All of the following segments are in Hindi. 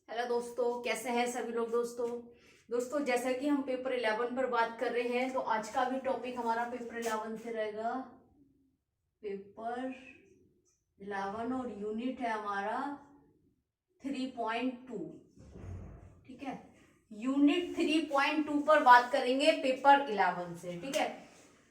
हेलो दोस्तों, कैसे हैं सभी लोग। दोस्तों जैसा कि हम पेपर 11 पर बात कर रहे हैं, तो आज का भी टॉपिक हमारा पेपर 11 से रहेगा। पेपर 11 और यूनिट है हमारा 3.2। ठीक है, यूनिट 3.2 पर बात करेंगे पेपर 11 से। ठीक है,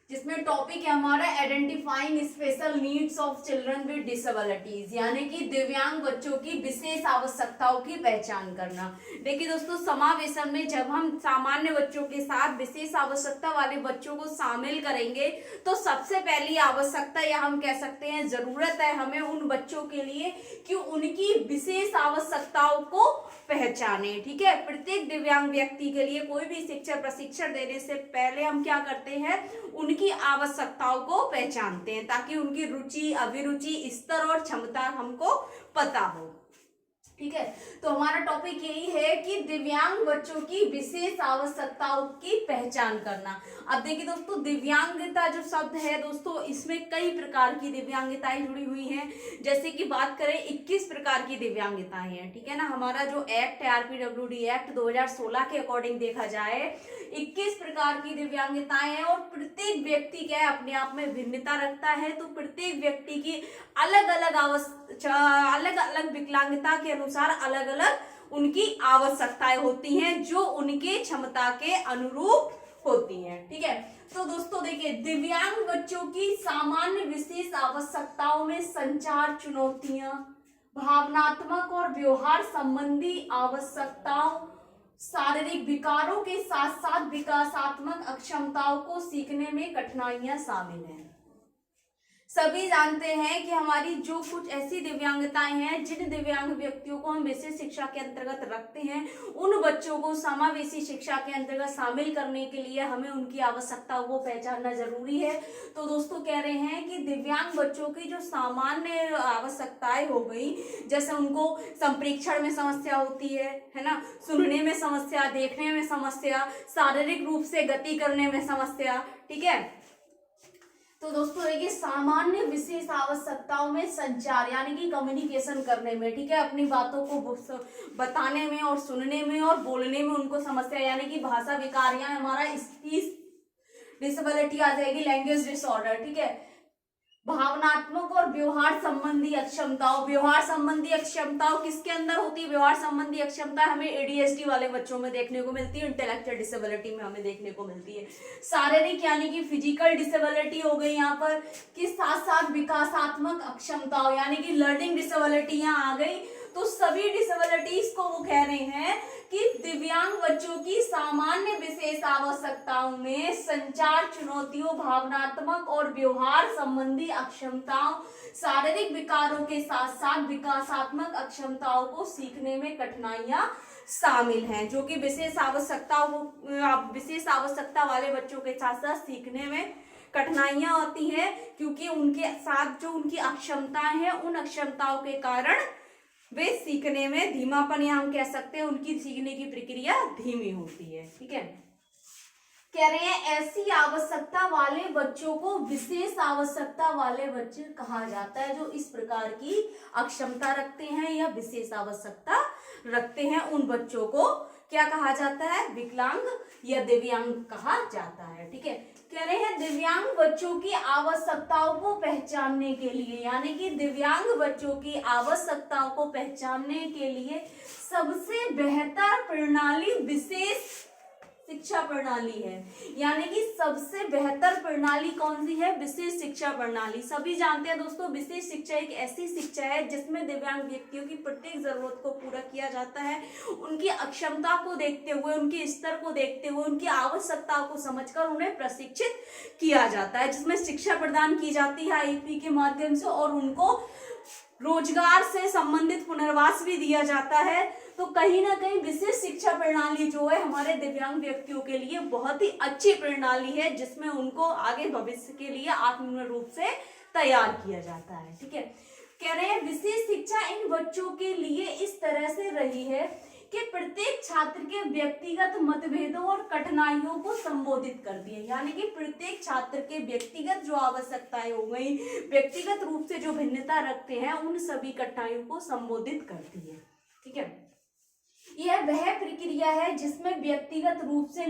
जिसमें टॉपिक है हमारा identifying special needs of children with disabilities, यानी कि दिव्यांग बच्चों की विशेष आवश्यकताओं की पहचान करना। देखिए दोस्तों, समावेशन में जब हम सामान्य बच्चों के साथ विशेष आवश्यकता वाले बच्चों को शामिल करेंगे, तो सबसे पहली आवश्यकता या हम कह सकते हैं जरूरत है हमें उन बच्चों के लिए कि उनकी विशेष आवश्यकताओं को पहचाने। ठीक है, प्रत्येक दिव्यांग व्यक्ति के लिए कोई भी शिक्षण प्रशिक्षण देने से पहले हम क्या करते हैं, उनकी आवश्यकताओं को पहचानते हैं, ताकि उनकी रुचि, अभिरुचि, स्तर और क्षमता हमको पता हो। ठीक है, तो हमारा टॉपिक यही है कि दिव्यांग बच्चों की विशेष आवश्यकताओं की पहचान करना। अब देखिए दोस्तों, दिव्यांगता जो शब्द है दोस्तों, इसमें कई प्रकार की दिव्यांगताएं जुड़ी हुई हैं। जैसे कि बात करें 21 प्रकार की दिव्यांगताएं हैं। ठीक है ना, हमारा जो एक्ट है आरपीडब्ल्यूडी एक्ट 2016 के अकॉर्डिंग देखा जाए 21 प्रकार की दिव्यांगताएं हैं, और प्रत्येक व्यक्ति क्या है अपने आप में भिन्नता रखता है। तो प्रत्येक व्यक्ति की अलग अलग विकलांगता के अनुसार अलग अलग उनकी आवश्यकताएं होती हैं, जो उनके क्षमता के अनुरूप होती हैं। ठीक है, तो दोस्तों देखिए, दिव्यांग बच्चों की सामान्य विशेष आवश्यकताओं में संचार चुनौतियां, भावनात्मक और व्यवहार संबंधी आवश्यकताओं, शारीरिक विकारों के साथ साथ विकासात्मक अक्षमताओं को सीखने में कठिनाइयां शामिल हैं। सभी जानते हैं कि हमारी जो कुछ ऐसी दिव्यांगताएं हैं, जिन दिव्यांग व्यक्तियों को हम विशेष शिक्षा के अंतर्गत रखते हैं, उन बच्चों को समावेशी शिक्षा के अंतर्गत शामिल करने के लिए हमें उनकी आवश्यकताओं को पहचानना जरूरी है। तो दोस्तों कह रहे हैं कि दिव्यांग बच्चों की जो सामान्य आवश्यकताएं हो गई, जैसे उनको संप्रेक्षण में समस्या होती है ना, सुनने में समस्या, देखने में समस्या, शारीरिक रूप से गति करने में समस्या। ठीक है, तो दोस्तों देखिए, सामान्य विशेष आवश्यकताओं में संचार यानी कि कम्युनिकेशन करने में, ठीक है, अपनी बातों को बताने में और सुनने में और बोलने में उनको समस्या, यानी कि भाषा विकार या हमारा स्पीच डिसेबिलिटी आ जाएगी, लैंग्वेज डिसऑर्डर। ठीक है, भावनात्मक और व्यवहार संबंधी अक्षमताओं, व्यवहार संबंधी अक्षमताओं किसके अंदर होती है, व्यवहार संबंधी अक्षमता हमें एडीएचडी वाले बच्चों में देखने को मिलती है, इंटेलेक्चुअल डिसेबिलिटी में हमें देखने को मिलती है। शारीरिक यानी कि फिजिकल डिसेबिलिटी हो गई यहाँ पर, कि साथ साथ विकासात्मक अक्षमताओं यानी कि लर्निंग डिसेबिलिटी यहाँ आ गई। तो सभी डिसेबिलिटीज को वो कह रहे हैं कि दिव्यांग बच्चों की सामान्य विशेष आवश्यकताओं में संचार चुनौतियों, भावनात्मक और व्यवहार संबंधी अक्षमताओं, शारीरिक विकारों के साथ साथ विकासात्मक अक्षमताओं को सीखने में कठिनाइयां शामिल हैं, जो कि विशेष आवश्यकता वाले बच्चों के साथ साथ सीखने में कठिनाइयां होती हैं, क्योंकि उनके साथ जो उनकी अक्षमताएं हैं, उन अक्षमताओं के कारण वे सीखने में धीमापन, या हम कह सकते हैं उनकी सीखने की प्रक्रिया धीमी होती है। ठीक है, कह रहे हैं ऐसी आवश्यकता वाले बच्चों को विशेष आवश्यकता वाले बच्चे कहा जाता है, जो इस प्रकार की अक्षमता रखते हैं या विशेष आवश्यकता रखते हैं, उन बच्चों को क्या कहा जाता है, विकलांग या दिव्यांग कहा जाता है। ठीक है, कह रहे हैं दिव्यांग बच्चों की आवश्यकताओं को पहचानने के लिए, यानी कि दिव्यांग बच्चों की आवश्यकताओं को पहचानने के लिए सबसे बेहतर प्रणाली विशेष शिक्षा प्रणाली है। यानी कि सबसे बेहतर प्रणाली कौन सी है, विशेष शिक्षा प्रणाली। सभी जानते हैं दोस्तों, विशेष शिक्षा एक ऐसी शिक्षा है जिसमें दिव्यांग व्यक्तियों की प्रत्येक जरूरत को पूरा किया जाता है, उनकी अक्षमता को देखते हुए, उनके स्तर को देखते हुए, उनकी आवश्यकताओं को समझकर उन्हें प्रशिक्षित किया जाता है, जिसमें शिक्षा प्रदान की जाती है आईपी के माध्यम से, और उनको रोजगार से संबंधित पुनर्वास भी दिया जाता है। तो कहीं ना कहीं विशेष शिक्षा प्रणाली जो है हमारे दिव्यांग व्यक्तियों के लिए बहुत ही अच्छी प्रणाली है, जिसमें उनको आगे भविष्य के लिए आत्मनिर्भर रूप से तैयार किया जाता है। ठीक है, कह रहे हैं विशेष शिक्षा इन बच्चों के लिए इस तरह से रही है कि प्रत्येक छात्र के व्यक्तिगत मतभेदों और कठिनाइयों को संबोधित करती है, यानी कि प्रत्येक छात्र के व्यक्तिगत जो आवश्यकताएं हो गई, व्यक्तिगत रूप से जो भिन्नता रखते हैं, उन सभी कठिनाइयों को संबोधित करती है। ठीक है, यह वह प्रक्रिया है जिसमें व्यक्तिगत रूप से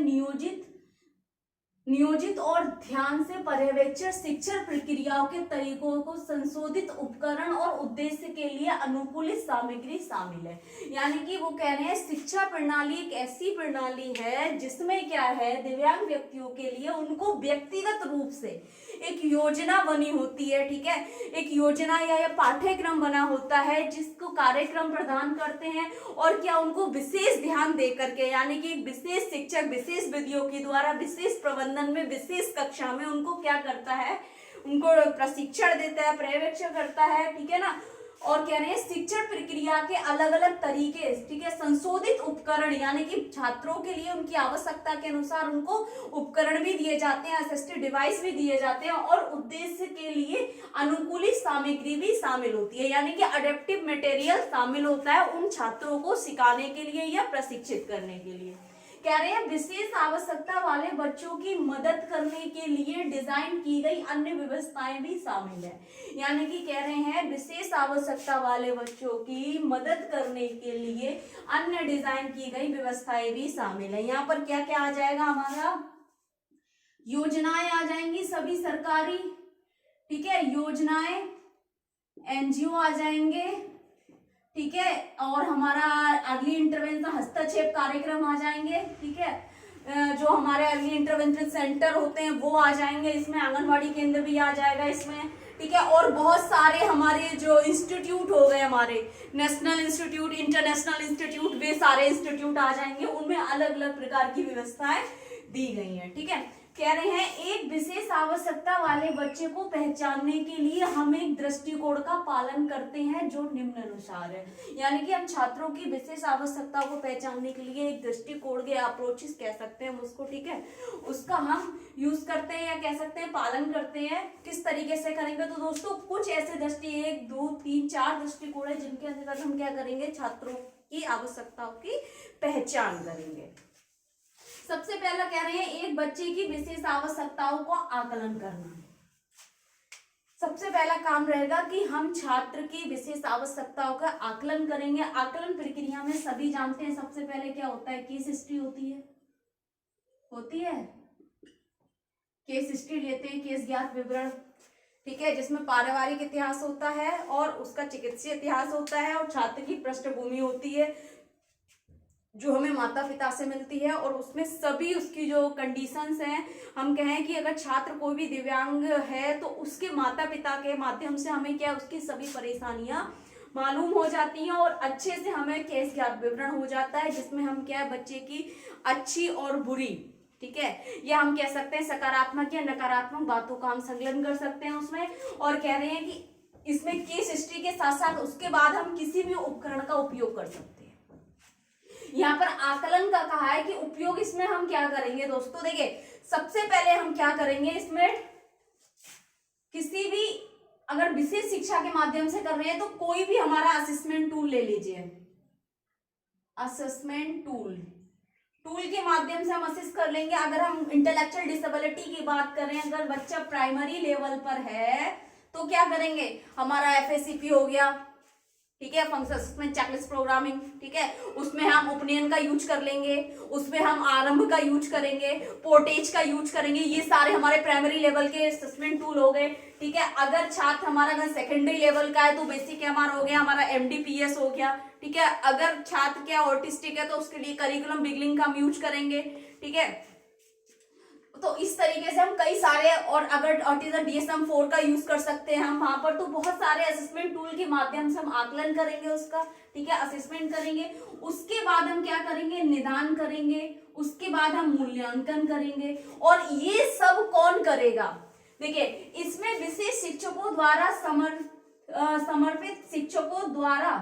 नियोजित और ध्यान से पर्यवेक्षण शिक्षण प्रक्रियाओं के तरीकों को संशोधित उपकरण और उद्देश्य के लिए अनुकूलित सामग्री शामिल है। यानी कि वो कह रहे हैं शिक्षा प्रणाली एक ऐसी प्रणाली है जिसमें क्या है, दिव्यांग व्यक्तियों के लिए उनको व्यक्तिगत रूप से एक योजना बनी होती है, ठीक है, एक योजना या पाठ्यक्रम बना होता है जिसको कार्यक्रम प्रदान करते हैं, और क्या उनको विशेष ध्यान दे करके, यानी कि विशेष शिक्षक विशेष विधियों के द्वारा विशेष प्रबंधन में विशेष कक्षा में उनको क्या करता है, उनको प्रशिक्षण देता है, पर्यवेक्षण करता है, ठीक है ना। और कह रहे हैं शिक्षण प्रक्रिया के अलग अलग तरीके, ठीक है, संशोधित उपकरण, यानी कि छात्रों के लिए उनकी आवश्यकता के अनुसार उनको उपकरण भी दिए जाते हैं, असिस्टिव डिवाइस भी दिए जाते हैं, और उद्देश्य के लिए अनुकूलित सामग्री भी शामिल होती है, यानी कि अडेप्टिव मटेरियल शामिल होता है उन छात्रों को सिखाने के लिए या प्रशिक्षित करने के लिए। कह रहे हैं विशेष आवश्यकता वाले बच्चों की मदद करने के लिए डिजाइन की गई अन्य व्यवस्थाएं भी शामिल है। यानी कि कह रहे हैं विशेष आवश्यकता वाले बच्चों की मदद करने के लिए अन्य डिजाइन की गई व्यवस्थाएं भी शामिल है। यहाँ पर क्या क्या आ जाएगा, हमारा योजनाएं आ जाएंगी सभी सरकारी, ठीक है, योजनाएं, एनजीओ आ जाएंगे, ठीक है, और हमारा अर्ली इंटरवेंशन हस्तक्षेप कार्यक्रम आ जाएंगे, ठीक है, जो हमारे अर्ली इंटरवेंशन सेंटर होते हैं वो आ जाएंगे इसमें, आंगनवाड़ी केंद्र भी आ जाएगा इसमें, ठीक है, और बहुत सारे हमारे जो इंस्टीट्यूट हो गए, हमारे नेशनल इंस्टीट्यूट, इंटरनेशनल इंस्टीट्यूट, वे सारे इंस्टीट्यूट आ जाएंगे, उनमें अलग अलग प्रकार की व्यवस्थाएं दी गई हैं, ठीक है। कह रहे हैं एक विशेष आवश्यकता वाले बच्चे को पहचानने के लिए हम एक दृष्टिकोण का पालन करते हैं जो निम्नानुसार है। यानी कि हम छात्रों की विशेष आवश्यकताओं को पहचानने के लिए एक दृष्टिकोण के अप्रोचेस कह सकते हैं हम उसको, ठीक है, उसका हम यूज करते हैं या कह सकते हैं पालन करते हैं। किस तरीके से करेंगे, तो दोस्तों कुछ ऐसे 1 2 3 4 दृष्टिकोण है जिनके अंतर्गत हम क्या करेंगे, छात्रों की आवश्यकताओं की पहचान करेंगे। सबसे पहला कह रहे हैं एक बच्चे की विशेष आवश्यकताओं को आकलन करना। सबसे पहला काम रहेगा कि हम छात्र की विशेष आवश्यकताओं का आकलन करेंगे। आकलन प्रक्रिया में सभी जानते हैं सबसे पहले क्या होता है, केस हिस्ट्री होती है, केस हिस्ट्री लेते हैं, केस ज्ञात विवरण, ठीक है, जिसमें पारिवारिक इतिहास होता है और उसका चिकित्सीय इतिहास होता है और छात्र की पृष्ठभूमि होती है जो हमें माता पिता से मिलती है, और उसमें सभी उसकी जो कंडीशंस हैं, हम कहें कि अगर छात्र कोई भी दिव्यांग है तो उसके माता पिता के माध्यम से हमें क्या उसकी सभी परेशानियां मालूम हो जाती हैं और अच्छे से हमें केस ज्ञात विवरण हो जाता है, जिसमें हम क्या है बच्चे की अच्छी और बुरी, ठीक है, या हम कह सकते हैं सकारात्मक या नकारात्मक बातों का हम संकलन कर सकते हैं उसमें। और कह रहे हैं कि इसमें केस हिस्ट्री के साथ साथ उसके बाद हम किसी भी उपकरण का उपयोग कर सकते हैं। यहाँ पर आकलन का कहा है कि उपयोग इसमें हम क्या करेंगे दोस्तों, देखिए सबसे पहले हम क्या करेंगे इसमें, किसी भी अगर विशेष शिक्षा के माध्यम से कर रहे हैं तो कोई भी हमारा असेसमेंट टूल ले लीजिए। असेसमेंट टूल के माध्यम से हम असेस कर लेंगे। अगर हम इंटेलेक्चुअल डिसेबिलिटी की बात करें, अगर बच्चा प्राइमरी लेवल पर है तो क्या करेंगे, हमारा FACP हो गया, ठीक है, फंक्शन असेसमेंट चेकलिस्ट प्रोग्रामिंग, ठीक है, उसमें हम ओपिनियन का यूज कर लेंगे, उसमें हम आरंभ का यूज करेंगे, पोर्टेज का यूज करेंगे, ये सारे हमारे प्राइमरी लेवल के असेसमेंट टूल हो गए, ठीक है। अगर छात्र हमारा अगर सेकेंडरी लेवल का है तो बेसिक MR हो गया, हमारा MDPS हो गया, ठीक है। अगर छात्र क्या ऑटिस्टिक है तो उसके लिए करिकुलम बिगलिंग का हम यूज करेंगे, ठीक है। तो इस तरीके से हम कई सारे, और अगर ऑटिज्म DSM-4 का यूज कर सकते हैं हम वहां पर, तो बहुत सारे असेसमेंट टूल के माध्यम से हम आकलन करेंगे उसका, ठीक है, असेसमेंट करेंगे। उसके बाद हम क्या करेंगे, निदान करेंगे, उसके बाद हम मूल्यांकन करेंगे। और ये सब कौन करेगा, देखिए इसमें विशेष शिक्षकों द्वारा समर्पित शिक्षकों द्वारा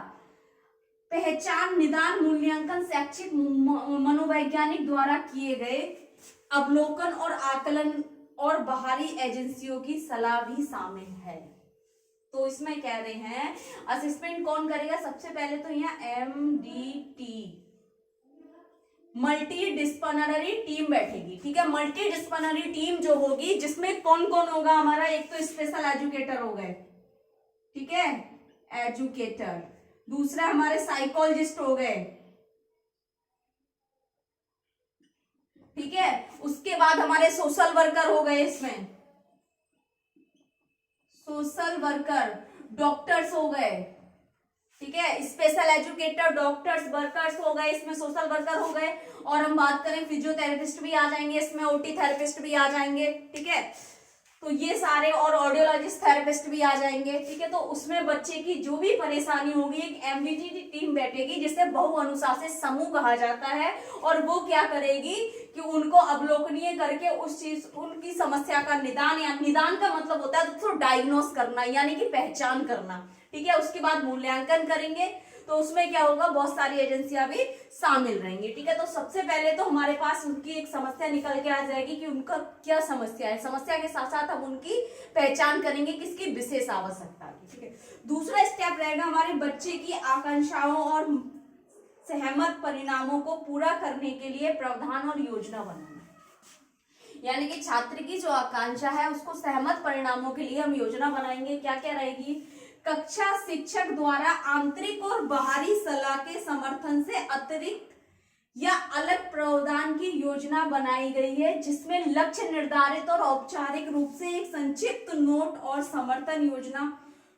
पहचान, निदान, मूल्यांकन, शैक्षिक मनोवैज्ञानिक द्वारा किए गए अवलोकन और आकलन और बाहरी एजेंसियों की सलाह भी शामिल है। तो इसमें कह रहे हैं असेसमेंट कौन करेगा, सबसे पहले तो यहाँ MDT मल्टी डिस्पिप्लिनरी टीम बैठेगी, ठीक है। मल्टी डिस्पिप्लिनरी टीम जो होगी जिसमें कौन कौन होगा हमारा, एक तो स्पेशल एजुकेटर हो गए, ठीक है, एजुकेटर, दूसरा हमारे साइकोलॉजिस्ट हो गए, ठीक है। उसके बाद हमारे सोशल वर्कर हो गए, इसमें सोशल वर्कर, डॉक्टर्स हो गए, ठीक है, स्पेशल एजुकेटर, डॉक्टर्स, वर्कर्स हो गए, इसमें सोशल वर्कर हो गए। और हम बात करें फिजियोथेरेपिस्ट भी आ जाएंगे इसमें, ओटी थेरेपिस्ट भी आ जाएंगे, ठीक है। तो ये सारे, और ऑडियोलॉजिस्ट थेरेपिस्ट भी आ जाएंगे, ठीक है। तो उसमें बच्चे की जो भी परेशानी होगी, एक एमवीजी टीम बैठेगी जिसे बहु अनुशासित समूह कहा जाता है, और वो क्या करेगी कि उनको अवलोकनीय करके उस चीज, उनकी समस्या का निदान, या निदान का मतलब होता है तो डायग्नोस करना, यानी कि पहचान करना, ठीक है। उसके बाद मूल्यांकन करेंगे, तो उसमें क्या होगा, बहुत सारी एजेंसियां भी शामिल रहेंगी, ठीक है। तो सबसे पहले तो हमारे पास उनकी एक समस्या निकल के आ जाएगी कि उनका क्या समस्या है, समस्या के साथ साथ हम उनकी पहचान करेंगे किसकी, विशेष आवश्यकता की, ठीक है। दूसरा स्टेप रहेगा हमारे बच्चे की आकांक्षाओं और सहमत परिणामों को पूरा करने के लिए प्रावधान और योजना बनाना, यानी कि छात्र की जो आकांक्षा है उसको सहमत परिणामों के लिए हम योजना बनाएंगे। क्या क्या रहेगी, कक्षा शिक्षक द्वारा आंतरिक और बाहरी सलाह के समर्थन से अतिरिक्त या अलग प्रावधान की योजना बनाई गई है, जिसमें लक्ष्य निर्धारित और औपचारिक रूप से एक संक्षिप्त नोट और समर्थन योजना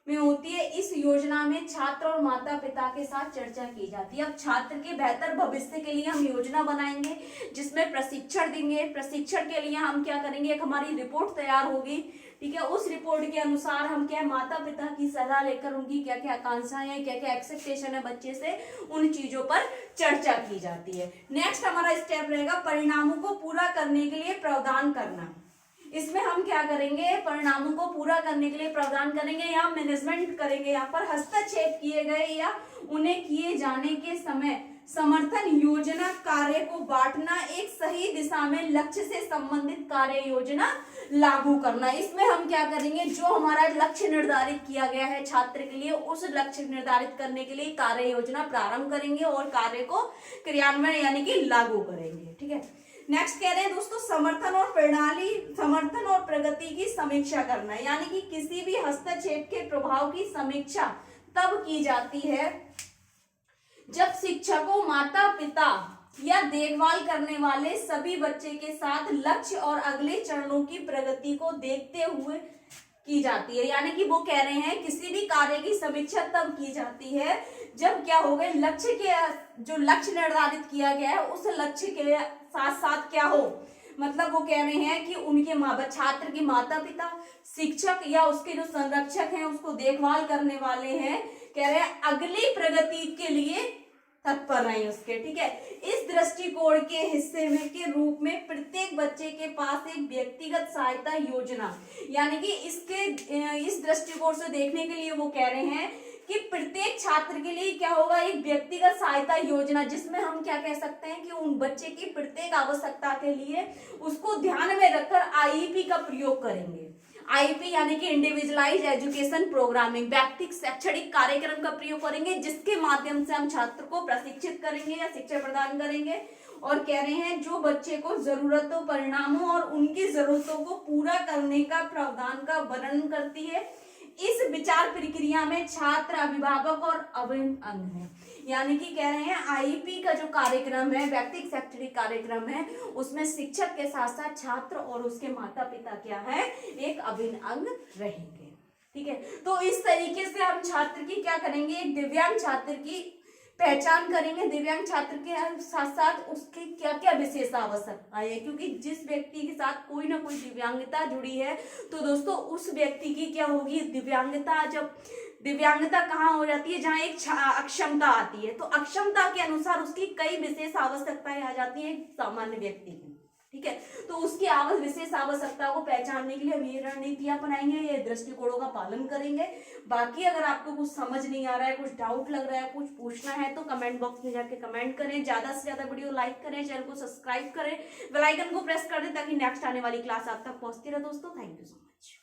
में होती है। इस योजना में छात्र और माता पिता के साथ चर्चा की जाती है। अब छात्र के बेहतर भविष्य के लिए हम योजना बनाएंगे, जिसमें प्रशिक्षण देंगे। प्रशिक्षण के लिए हम क्या करेंगे, एक हमारी रिपोर्ट तैयार होगी, ठीक है। उस रिपोर्ट के अनुसार हम क्या, माता पिता की सलाह लेकर उनकी क्या क्या आकांक्षाएं हैं, क्या क्या एक्सपेक्टेशन है बच्चे से, उन चीजों पर चर्चा की जाती है। नेक्स्ट हमारा स्टेप रहेगा परिणामों को पूरा करने के लिए प्रावधान करना। इसमें हम क्या करेंगे, परिणामों को पूरा करने के लिए प्रावधान करेंगे या मैनेजमेंट करेंगे। यहाँ पर हस्तक्षेप किए गए या उन्हें किए जाने के समय समर्थन योजना कार्य को बांटना, एक सही दिशा में लक्ष्य से संबंधित कार्य योजना लागू करना। इसमें हम क्या करेंगे, जो हमारा लक्ष्य निर्धारित किया गया है छात्र के लिए, उस लक्ष्य निर्धारित करने के लिए कार्य योजना प्रारंभ करेंगे और कार्य को क्रियान्वयन यानी कि लागू करेंगे, ठीक है। नेक्स्ट कह रहे हैं दोस्तों, समर्थन और प्रगति की समीक्षा करना, यानी कि किसी भी हस्तक्षेप के प्रभाव की समीक्षा तब की जाती है जब शिक्षकों, माता पिता या देखभाल करने वाले सभी बच्चे के साथ लक्ष्य और अगले चरणों की प्रगति को देखते हुए की जाती है। यानी कि वो कह रहे हैं किसी भी कार्य की समीक्षा तब की जाती है जब क्या हो गए, लक्ष्य के, जो लक्ष्य निर्धारित किया गया है उस लक्ष्य के साथ साथ क्या हो, मतलब वो कह रहे हैं कि उनके छात्र के माता पिता, शिक्षक या उसके जो संरक्षक हैं, उसको देखभाल करने वाले हैं, कह रहे हैं अगली प्रगति के लिए तत्पर रहें उसके, ठीक है। इस दृष्टिकोण के हिस्से में के रूप में प्रत्येक बच्चे के पास एक व्यक्तिगत सहायता योजना, यानी कि इस दृष्टिकोण से देखने के लिए वो कह रहे हैं कि प्रत्येक छात्र के लिए क्या होगा, एक व्यक्तिगत सहायता योजना, जिसमें हम क्या कह सकते हैं कि उन बच्चे की प्रत्येक आवश्यकता के लिए उसको ध्यान में रखकर आईईपी का प्रयोग करेंगे। आईपी यानी कि इंडिविजुअलाइज्ड एजुकेशन प्रोग्रामिंग, व्यक्तिगत शैक्षणिक कार्यक्रम का प्रयोग करेंगे, जिसके माध्यम से हम छात्र को प्रशिक्षित करेंगे या शिक्षा प्रदान करेंगे। और कह रहे हैं जो बच्चे को जरूरतों, परिणामों और उनकी जरूरतों को पूरा करने का प्रावधान का वर्णन करती है। इस विचार प्रक्रिया में छात्र, अभिभावक और अभिन्न अंग है, यानी कि कह रहे हैं आईईपी का जो कार्यक्रम है, व्यक्तिगत शैक्षणिक कार्यक्रम है, उसमें शिक्षक के साथ साथ छात्र और उसके माता पिता क्या है, एक अभिन्न अंग रहेंगे, ठीक है। तो इस तरीके से हम छात्र की क्या करेंगे, एक दिव्यांग छात्र की पहचान करेंगे, दिव्यांग छात्र के साथ साथ उसकी क्या क्या विशेष आवश्यकताएं है, क्योंकि जिस व्यक्ति के साथ कोई ना कोई दिव्यांगता जुड़ी है तो दोस्तों उस व्यक्ति की क्या होगी, दिव्यांगता, जब दिव्यांगता कहाँ हो जाती है, जहाँ एक अक्षमता आती है, तो अक्षमता के अनुसार उसकी कई विशेष आवश्यकताएं आ जाती है सामान्य व्यक्ति की, ठीक है। तो उसकी विशेष आवश्यकता को पहचानने के लिए हम ये रणनीतियां अपनाएंगे, ये दृष्टिकोणों का पालन करेंगे। बाकी अगर आपको कुछ समझ नहीं आ रहा है, कुछ डाउट लग रहा है, कुछ पूछना है तो कमेंट बॉक्स में जाके कमेंट करें, ज्यादा से ज्यादा वीडियो लाइक करें, चैनल को सब्सक्राइब करें, बेल आइकन को प्रेस कर दें ताकि नेक्स्ट आने वाली क्लास आप तक पहुंचती रहे। दोस्तों थैंक यू सो मच।